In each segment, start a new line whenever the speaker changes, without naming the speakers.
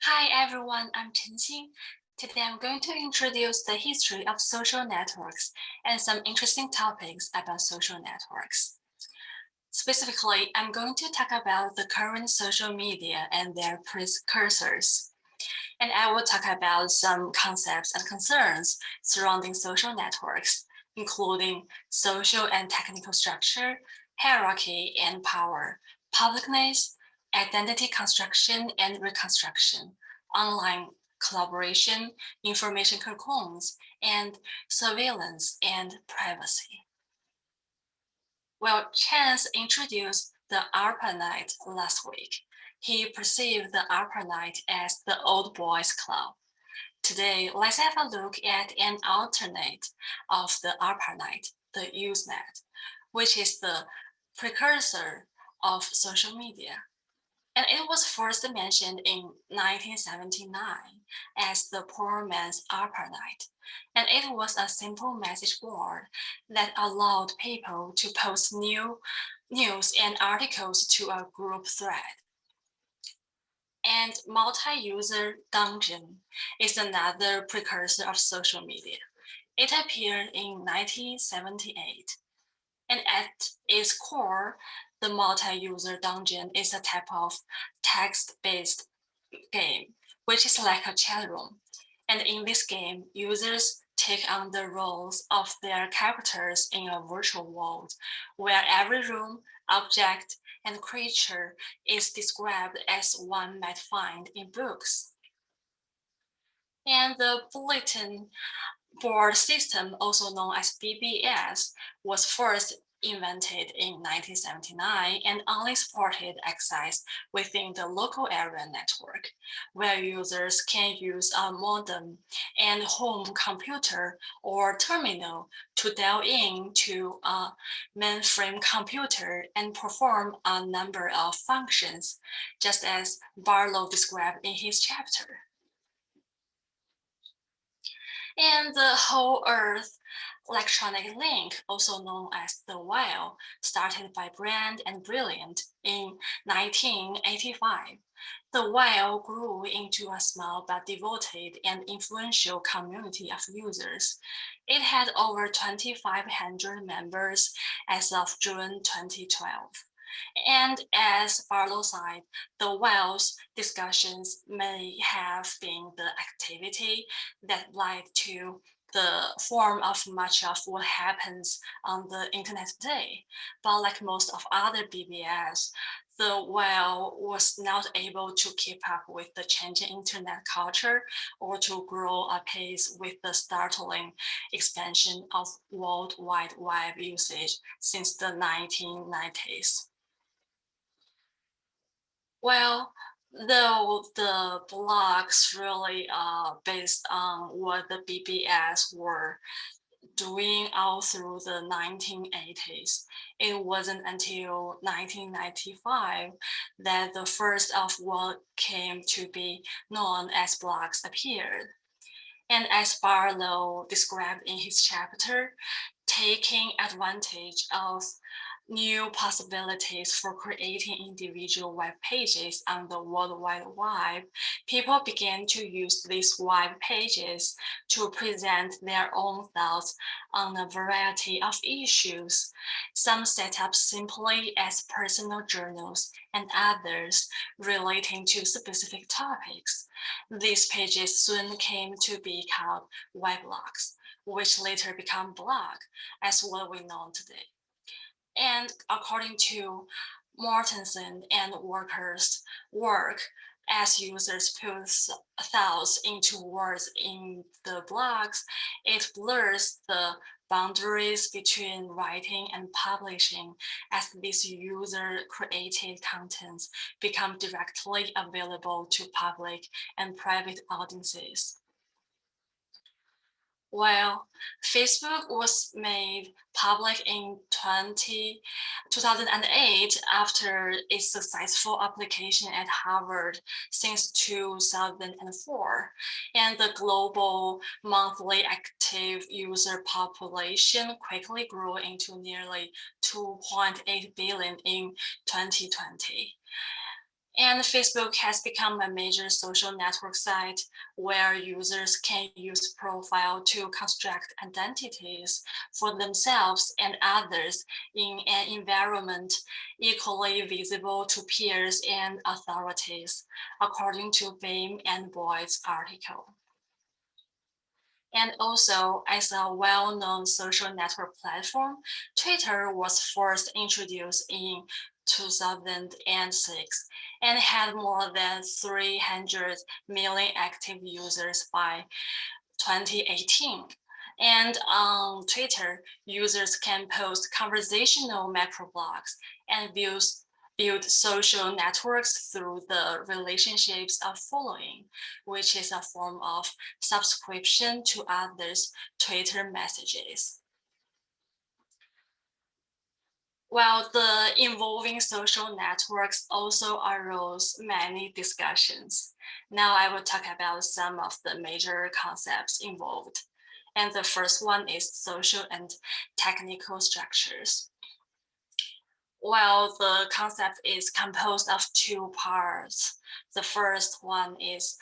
Hi everyone, I'm Chenxing. Today I'm going to introduce the history of social networks and some interesting topics about social networks. Specifically, I'm going to talk about the current social media and their precursors. And I will talk about some concepts and concerns surrounding social networks, including social and technical structure, hierarchy and power, publicness, identity construction and reconstruction, online collaboration, information cocoons, and surveillance and privacy. Well, Chance introduced the ARPANET last week. He perceived the ARPANET as the old boys club. Today, let's have a look at an alternate of the ARPANET, the Usenet, which is the precursor of social media. And it was first mentioned in 1979 as the poor man's ARPANET. And it was a simple message board that allowed people to post news and articles to a group thread. And multi-user dungeon is another precursor of social media. It appeared in 1978. And at its core, the multi-user dungeon is a type of text-based game, which is like a chat room. And in this game, users take on the roles of their characters in a virtual world, where every room, object, and creature is described as one might find in books. And the bulletin board system, also known as BBS, was first invented in 1979 and only supported access within the local area network, where users can use a modem and home computer or terminal to dial in to a mainframe computer and perform a number of functions, just as Barlow described in his chapter. And the whole Earth electronic link, also known as the WHALE, started by Brand and Brilliant in 1985. The WHALE grew into a small but devoted and influential community of users. It had over 2,500 members as of June 2012. And as Barlow said, the WHALE's discussions may have been the activity that led to the form of much of what happens on the internet today. But like most of other BBS, the WHALE was not able to keep up with the changing internet culture or to grow apace with the startling expansion of World Wide Web usage since the 1990s. Well, though the blogs really based on what the BBS were doing all through the 1980s. It wasn't until 1995 that the first of what came to be known as blogs appeared. And as Barlow described in his chapter, taking advantage of new possibilities for creating individual web pages on the World Wide Web, people began to use these web pages to present their own thoughts on a variety of issues. Some set up simply as personal journals and others relating to specific topics. These pages soon came to be called weblogs, which later become blog, as what we know today. And according to Mortensen and workers' work, as users put thoughts into words in the blogs, it blurs the boundaries between writing and publishing as these user-created contents become directly available to public and private audiences. Well, Facebook was made public in 2008 after its successful application at Harvard since 2004. And the global monthly active user population quickly grew into nearly 2.8 billion in 2020. And Facebook has become a major social network site where users can use profile to construct identities for themselves and others in an environment equally visible to peers and authorities, according to Beam and Boyd's article. And also, as a well-known social network platform, Twitter was first introduced in 2006 and had more than 300 million active users by 2018. And on Twitter, users can post conversational macroblogs and build social networks through the relationships of following, which is a form of subscription to others' Twitter messages. While the involving social networks also arose many discussions. Now I will talk about some of the major concepts involved. And the first one is social and technical structures. Well, the concept is composed of two parts. The first one is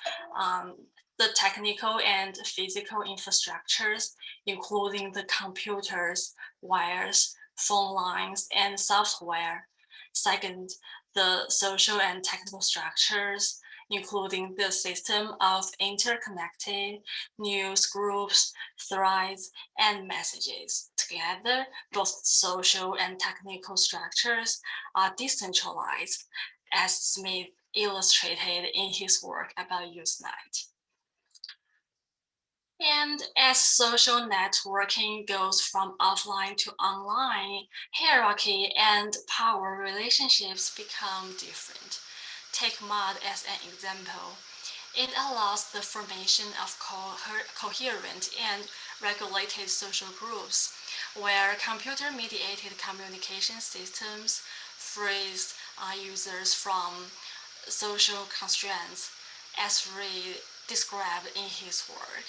the technical and physical infrastructures, including the computers, wires, phone lines, and software. Second, the social and technical structures, including the system of interconnected news groups, threads, and messages. Together, both social and technical structures are decentralized, as Smith illustrated in his work about Usenet. And as social networking goes from offline to online, hierarchy and power relationships become different. Take MUD as an example. It allows the formation of coherent and regulated social groups, where computer-mediated communication systems frees users from social constraints, as Reid described in his work.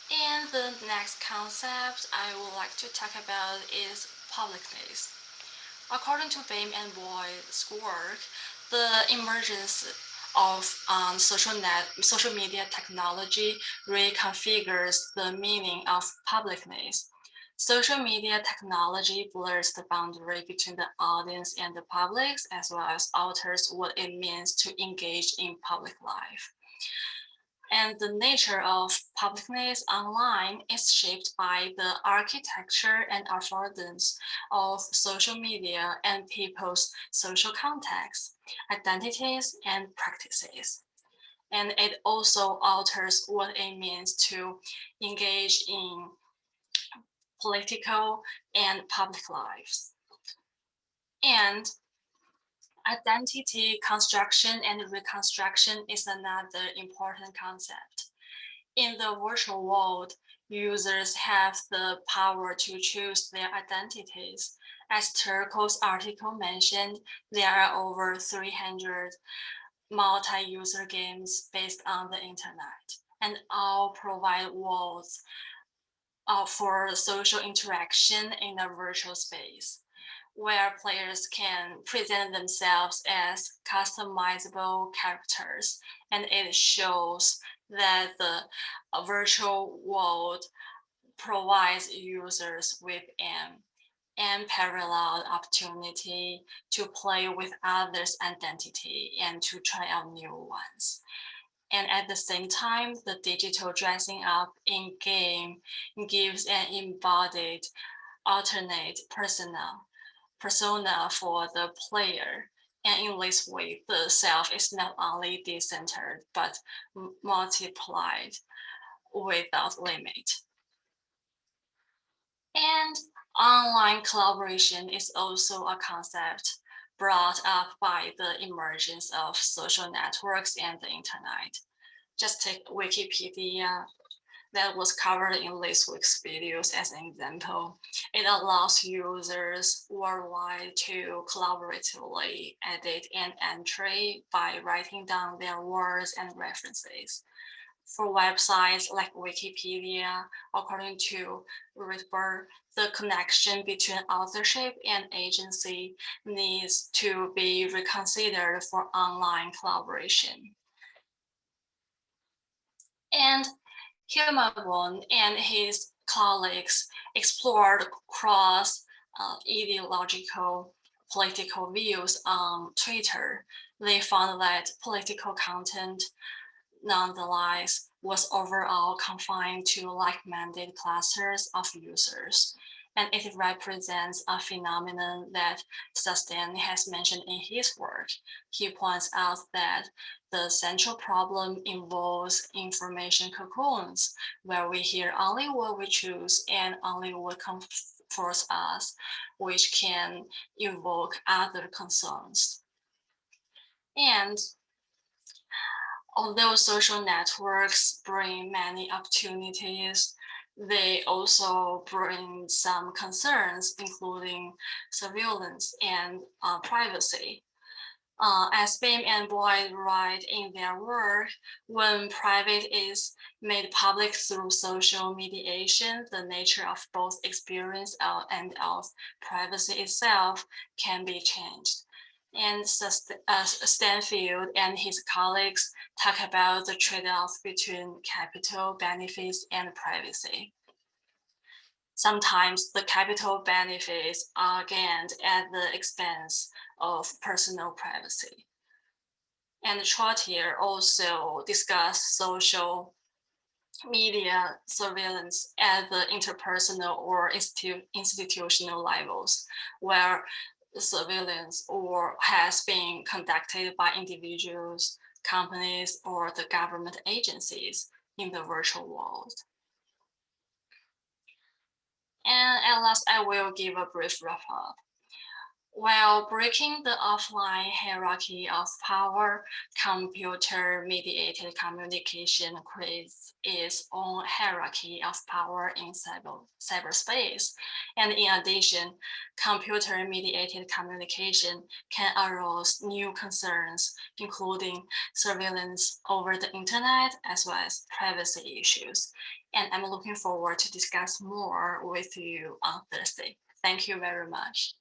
And the next concept I would like to talk about is publicness. According to Bain and Boyd's work, the emergence of social media technology reconfigures the meaning of publicness. Social media technology blurs the boundary between the audience and the public, as well as alters what it means to engage in public life. And the nature of publicness online is shaped by the architecture and affordance of social media and people's social contexts, identities, and practices. And it also alters what it means to engage in political and public lives. And identity construction and reconstruction is another important concept. In the virtual world, users have the power to choose their identities. As Turco's article mentioned, there are over 300 multi-user games based on the internet, and all provide worlds for social interaction in a virtual space, where players can present themselves as customizable characters, and it shows that the virtual world provides users with an unparalleled opportunity to play with others' identity and to try out new ones. And at the same time, the digital dressing up in game gives an embodied alternate persona for the player. And in this way, the self is not only decentered, but multiplied without limit. And online collaboration is also a concept brought up by the emergence of social networks and the internet. Just take Wikipedia that was covered in this week's videos as an example. It allows users worldwide to collaboratively edit an entry by writing down their words and references. For websites like Wikipedia, according to Rydberg, the connection between authorship and agency needs to be reconsidered for online collaboration. And Hilmabon and his colleagues explored cross ideological political views on Twitter. They found that political content nonetheless was overall confined to like-minded clusters of users, and it represents a phenomenon that Sustain has mentioned in his work. He points out that the central problem involves information cocoons, where we hear only what we choose and only what comforts us, which can evoke other concerns. And although social networks bring many opportunities, they also bring some concerns, including surveillance and privacy. As Bim and Boyd write in their work, when private is made public through social mediation, the nature of both experience and of privacy itself can be changed. And Stanfield and his colleagues talk about the trade-off between capital benefits and privacy. Sometimes the capital benefits are gained at the expense of personal privacy. And Trottier also discussed social media surveillance at the interpersonal or institutional levels, where surveillance has been conducted by individuals, companies, or the government agencies in the virtual world. And at last, I will give a brief wrap up. While breaking the offline hierarchy of power, computer-mediated communication creates its own hierarchy of power in cyberspace. And in addition, computer-mediated communication can arouse new concerns, including surveillance over the internet, as well as privacy issues. And I'm looking forward to discuss more with you on Thursday. Thank you very much.